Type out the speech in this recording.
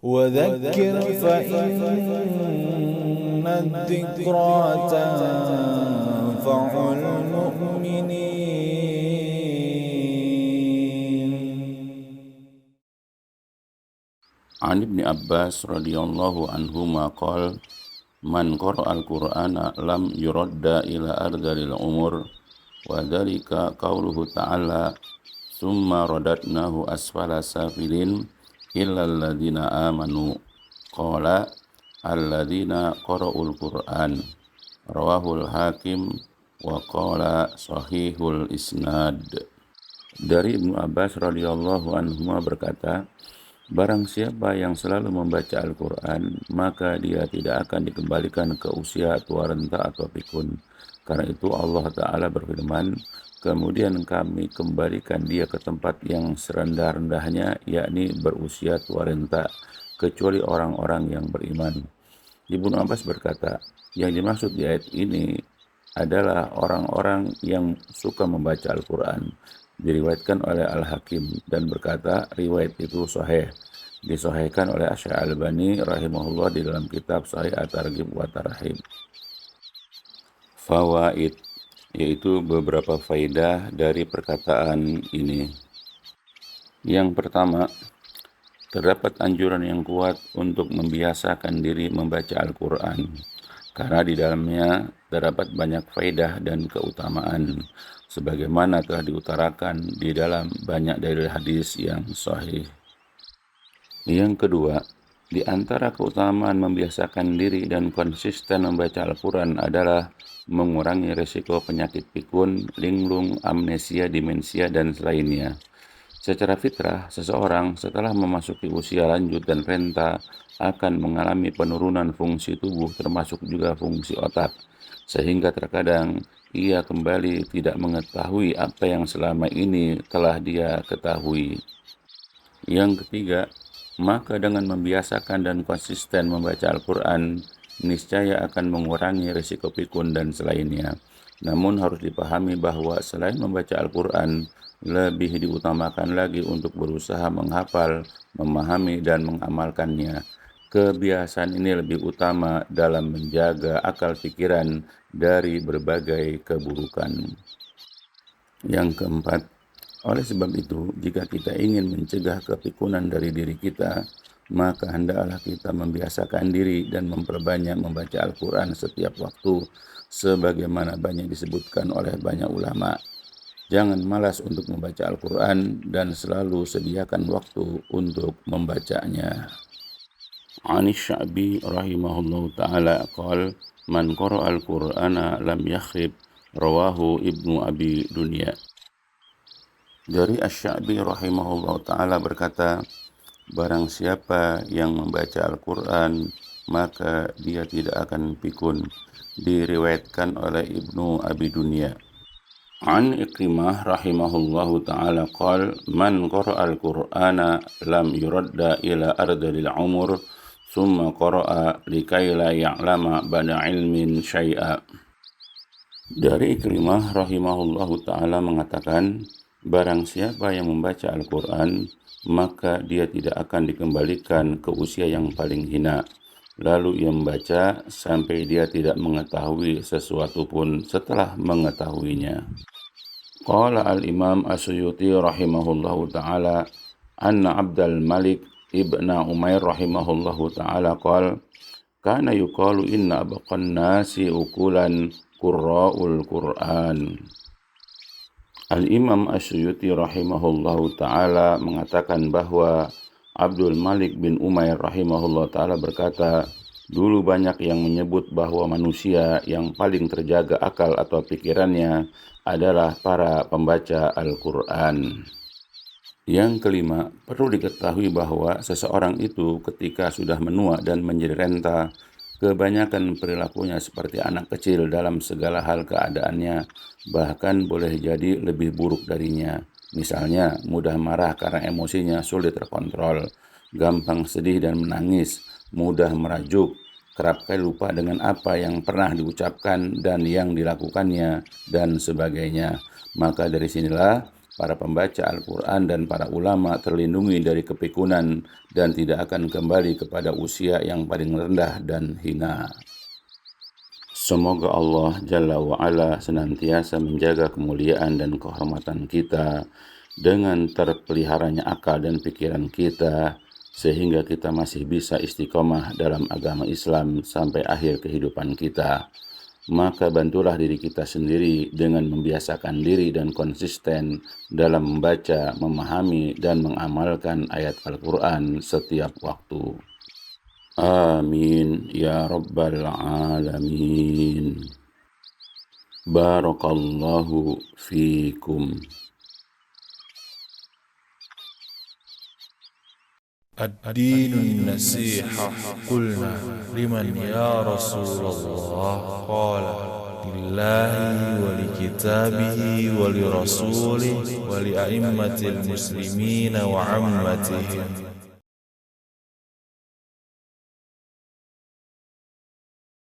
وذكر فإن الذكرى تنفع المؤمنين. عن ابن عباس رضي الله عنهما قال من قرأ القرآن لم يرد إلى أرذل الأمور وذلك قوله تعالى ثم رددناه أسفل سافلين إلا الذين آمنوا قال الذين قرأوا القرآن رواه الحاكم وقال sahihul isnad. Dari Ibnu Abbas radhiyallahu anhuma berkata, barang siapa yang selalu membaca Al-Quran, maka dia tidak akan dikembalikan ke usia tua renta atau pikun. Karena itu Allah Ta'ala berfirman, kemudian kami kembalikan dia ke tempat yang serendah-rendahnya, yakni berusia tua renta, kecuali orang-orang yang beriman. Ibnu Abbas berkata, yang dimaksud di ayat ini adalah orang-orang yang suka membaca Al-Quran. Diriwayatkan oleh Al-Hakim dan berkata riwayat itu sahih. Disahihkan oleh Asy-Syalbani rahimahullah di dalam kitab Sahih At-Targhib wa Tarhib. Fawaid, yaitu beberapa faidah dari perkataan ini. Yang pertama, terdapat anjuran yang kuat untuk membiasakan diri membaca Al-Quran, karena di dalamnya terdapat banyak faedah dan keutamaan, sebagaimana telah diutarakan di dalam banyak dalil hadis yang sahih. Yang kedua, di antara keutamaan membiasakan diri dan konsisten membaca Al-Quran adalah mengurangi risiko penyakit pikun, linglung, amnesia, demensia, dan lainnya. Secara fitrah, seseorang setelah memasuki usia lanjut dan renta akan mengalami penurunan fungsi tubuh termasuk juga fungsi otak, sehingga terkadang ia kembali tidak mengetahui apa yang selama ini telah dia ketahui. Yang ketiga, maka dengan membiasakan dan konsisten membaca Al-Quran, niscaya akan mengurangi risiko pikun dan selainnya. Namun harus dipahami bahwa selain membaca Al-Quran, lebih diutamakan lagi untuk berusaha menghafal, memahami, dan mengamalkannya. Kebiasaan ini lebih utama dalam menjaga akal pikiran dari berbagai keburukan. Yang keempat, oleh sebab itu, jika kita ingin mencegah kepikunan dari diri kita, maka hendaklah kita membiasakan diri dan memperbanyak membaca Al-Quran setiap waktu, sebagaimana banyak disebutkan oleh banyak ulama. Jangan malas untuk membaca Al-Quran dan selalu sediakan waktu untuk membacanya. Anis Sya'bi rahimahullahu ta'ala qal man qara'a al-Qur'ana lam yakhrib rawahu Ibnu Abi Dunya. Dari Asy-Sya'bi rahimahullahu ta'ala berkata, barang siapa yang membaca Al-Quran maka dia tidak akan pikun. Diriwayatkan oleh Ibnu Abi Dunya. An Ikrimah rahimahullahu ta'ala qal man qara'a al-Qur'ana lam yuradda ila ardalil umur summa qara'a likay la ya'lama ba'da ilmin syai'a. Dari Ikrimah rahimahullahu ta'ala mengatakan, barang siapa yang membaca Al-Quran maka dia tidak akan dikembalikan ke usia yang paling hina. Lalu ia membaca sampai dia tidak mengetahui sesuatu pun setelah mengetahuinya. Qala al-Imam As-Suyuti rahimahullahu ta'ala anna Abdul Malik ibna Umair rahimahullahu ta'ala qala kana yuqalu inna abaqan nasi ukulan qurra'ul Qur'an. Al-Imam As-Suyuti rahimahullahu ta'ala mengatakan bahwa Abdul Malik bin Umair rahimahullah ta'ala berkata, dulu banyak yang menyebut bahwa manusia yang paling terjaga akal atau pikirannya adalah para pembaca Al-Quran. Yang kelima, perlu diketahui bahwa seseorang itu ketika sudah menua dan menjadi renta, kebanyakan perilakunya seperti anak kecil dalam segala hal keadaannya, bahkan boleh jadi lebih buruk darinya. Misalnya, mudah marah karena emosinya sulit terkontrol, gampang sedih dan menangis, mudah merajuk, kerap kali lupa dengan apa yang pernah diucapkan dan yang dilakukannya, dan sebagainya. Maka dari sinilah para pembaca Al-Quran dan para ulama terlindungi dari kepikunan dan tidak akan kembali kepada usia yang paling rendah dan hina. Semoga Allah Jalla wa'ala senantiasa menjaga kemuliaan dan kehormatan kita dengan terpeliharanya akal dan pikiran kita, sehingga kita masih bisa istiqomah dalam agama Islam sampai akhir kehidupan kita. Maka bantulah diri kita sendiri dengan membiasakan diri dan konsisten dalam membaca, memahami, dan mengamalkan ayat Al-Quran setiap waktu. Amin ya rabbal alamin. Barakallahu fikum. الدين النصيحة قلنا لمن يا رسول الله قال لله ولكتابه ولرسوله ولأئمة المسلمين وعمتهم